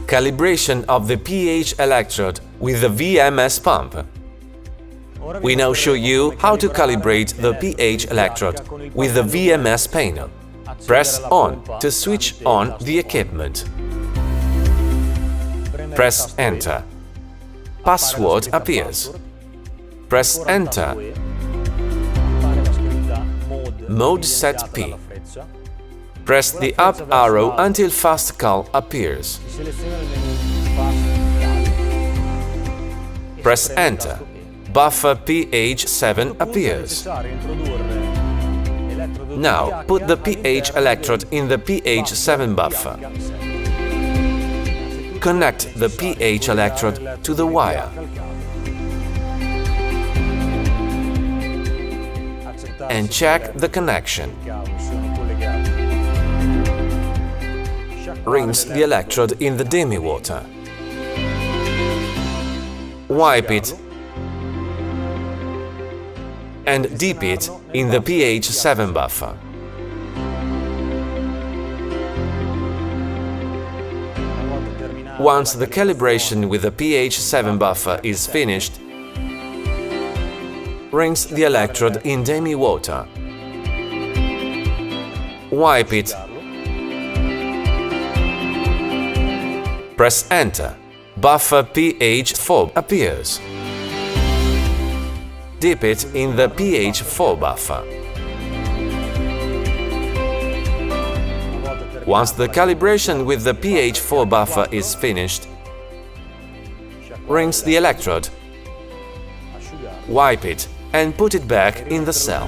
Calibration of the pH electrode with the VMS pump. We now show you how to calibrate the pH electrode with the VMS panel. Press on to switch on the equipment. Press Enter. Password appears. Press Enter. Mode set P. Press the up arrow until Fast Cal appears. Press Enter. Buffer pH 7 appears. Now put the pH electrode in the pH 7 buffer. Connect the pH electrode to the wire. And check the connection. Rinse the electrode in the demi-water. Wipe it and dip it in the pH 7 buffer. Once the calibration with the pH 7 buffer is finished, rinse the electrode in demi-water. Wipe it. Press Enter. Buffer pH 4 appears. Dip it in the pH 4 buffer. Once the calibration with the pH 4 buffer is finished, rinse the electrode, wipe it and put it back in the cell.